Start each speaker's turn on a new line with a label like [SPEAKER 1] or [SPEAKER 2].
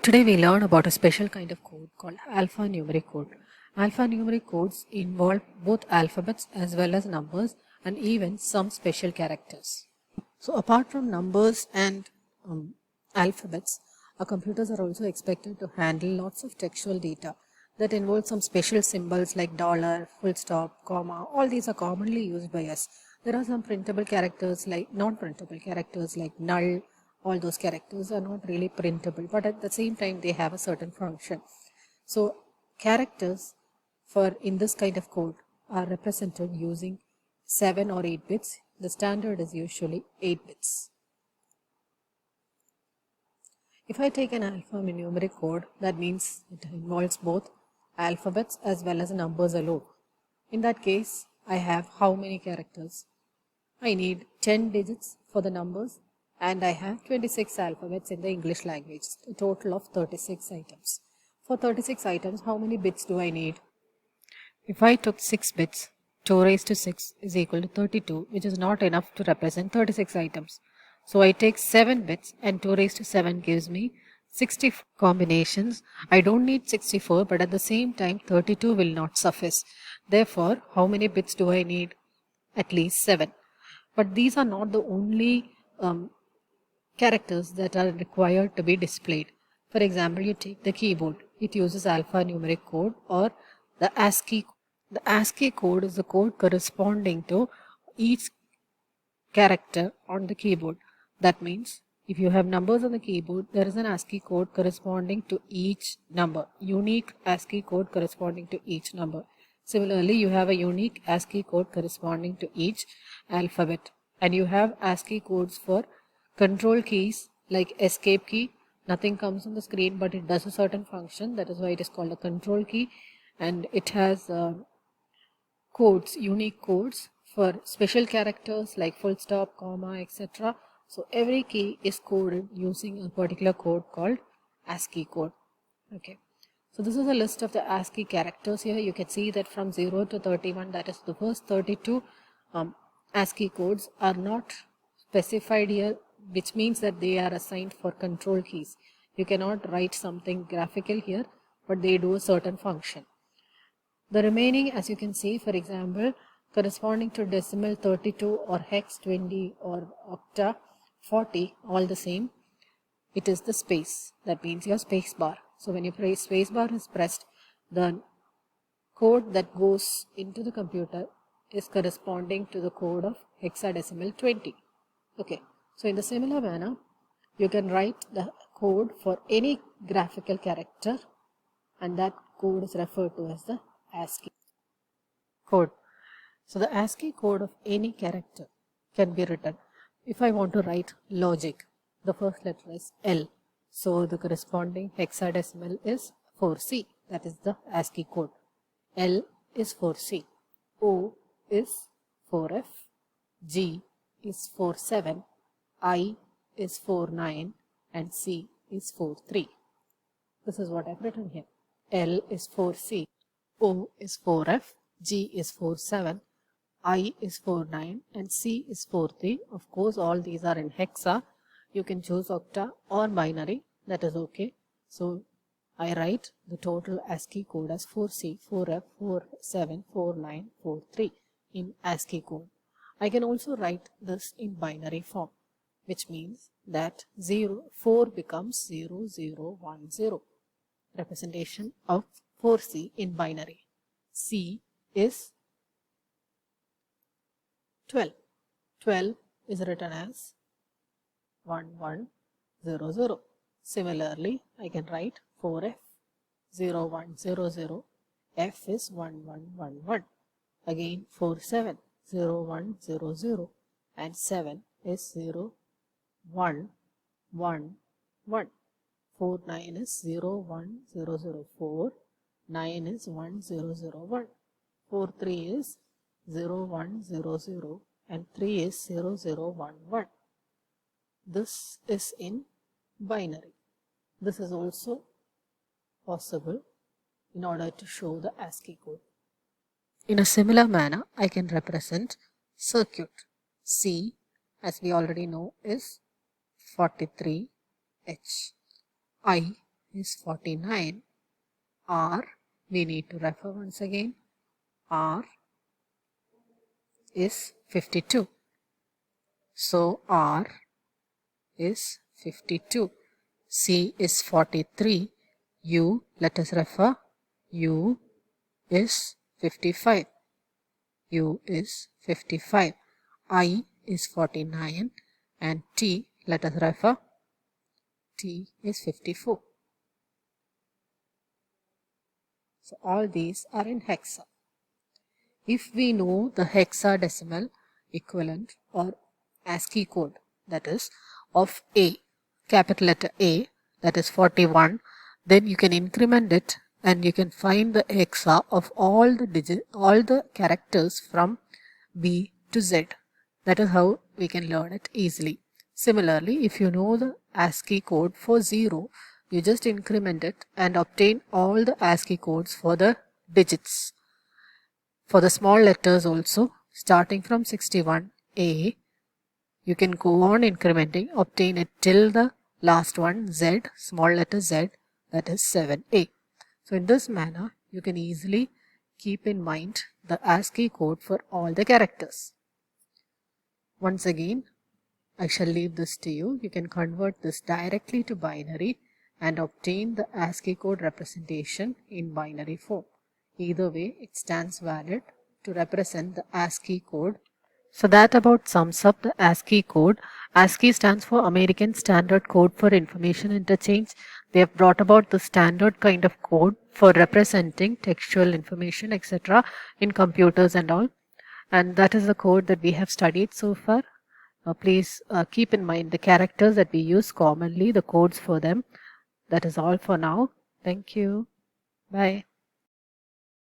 [SPEAKER 1] Today we learn about a special kind of code called alphanumeric code. Alphanumeric codes involve both alphabets as well as numbers and even some special characters. So apart from numbers and alphabets, our computers are also expected to handle lots of textual data that involve some special symbols like dollar, full stop, comma. All these are commonly used by us. There are some printable characters like non-printable characters like null. All those characters are not really printable, but at the same time they have a certain function. So characters for in this kind of code are represented using 7 or 8 bits. The standard is usually 8 bits. If I take an alphanumeric code, that means it involves both alphabets as well as numbers alone. In that case, I have how many characters? I need 10 digits for the numbers and I have 26 alphabets in the English language, a total of 36 items. For 36 items, how many bits do I need? If I took 6 bits, 2 raised to 6 is equal to 32, which is not enough to represent 36 items. So I take 7 bits and 2 raised to 7 gives me 60 combinations. I don't need 64, but at the same time 32 will not suffice. Therefore, how many bits do I need? At least 7. But these are not the only characters that are required to be displayed. For example, you take the keyboard. It uses alphanumeric code or the ASCII. The ASCII code is the code corresponding to each character on the keyboard. That means if you have numbers on the keyboard, there is an ASCII code corresponding to each number, unique ASCII code corresponding to each number. Similarly, you have a unique ASCII code corresponding to each alphabet, and you have ASCII codes for control keys like escape key. Nothing comes on the screen, but it does a certain function. That is why it is called a control key, and it has codes, unique codes for special characters like full stop, comma, etc. So every key is coded using a particular code called ASCII code. Okay. So this is a list of the ASCII characters here. You can see that from 0 to 31, that is the first 32 ASCII codes are not specified here, which means that they are assigned for control keys. You cannot write something graphical here, but they do a certain function. The remaining, as you can see, for example, corresponding to decimal 32 or hex 20 or octa 40, all the same, it is the space. That means your space bar. So when you press space bar is pressed, the code that goes into the computer is corresponding to the code of hexadecimal 20. Okay. So in the similar manner, you can write the code for any graphical character, and that code is referred to as the ASCII code. So the ASCII code of any character can be written. If I want to write logic, the first letter is L. So the corresponding hexadecimal is 4C. That is the ASCII code. L is 4C. O is 4F. G is 47. I is 49. And C is 43. This is what I've written here. L is 4C. O is 4F, G is 47, I is 49 and C is 43. Of course, all these are in hexa. You can choose octa or binary. That is okay. So I write the total ASCII code as 4C, 4F, 47, 49, 43 in ASCII code. I can also write this in binary form, which means that 4 becomes 0010. Representation of 4C in binary. C is 12. 12 is written as 1100. Similarly, I can write 4F 0100. F is 1111. Again 47 0100 and 7 is 0111. 49 is 01004, 9 is 1001, 43 is 0100 and 3 is 0011. This is in binary. This is also possible in order to show the ASCII code. In a similar manner, I can represent circuit. C, as we already know, is 43H. I is 49. R, we need to refer once again. R is 52. So R is 52. C is 43. U, let us refer. U is 55. U is 55. I is 49. And T, let us refer. T is 54. So all these are in hexa. If we know the hexadecimal equivalent or ASCII code, that is of A, capital letter A, that is 41, then you can increment it and you can find the hexa of all the characters from B to Z. That is how we can learn it easily. Similarly, if you know the ASCII code for 0, you just increment it and obtain all the ASCII codes for the digits. For the small letters also, starting from 61A, you can go on incrementing, obtain it till the last one, Z, small letter Z, that is 7A. So in this manner, you can easily keep in mind the ASCII code for all the characters. Once again, I shall leave this to you. You can convert this directly to binary and obtain the ASCII code representation in binary form. Either way, it stands valid to represent the ASCII code. So that about sums up the ASCII code. ASCII stands for American Standard Code for Information Interchange. They have brought about the standard kind of code for representing textual information, etc. in computers and all. And that is the code that we have studied so far. Please keep in mind the characters that we use commonly, the codes for them. That is all for now. Thank you. Bye.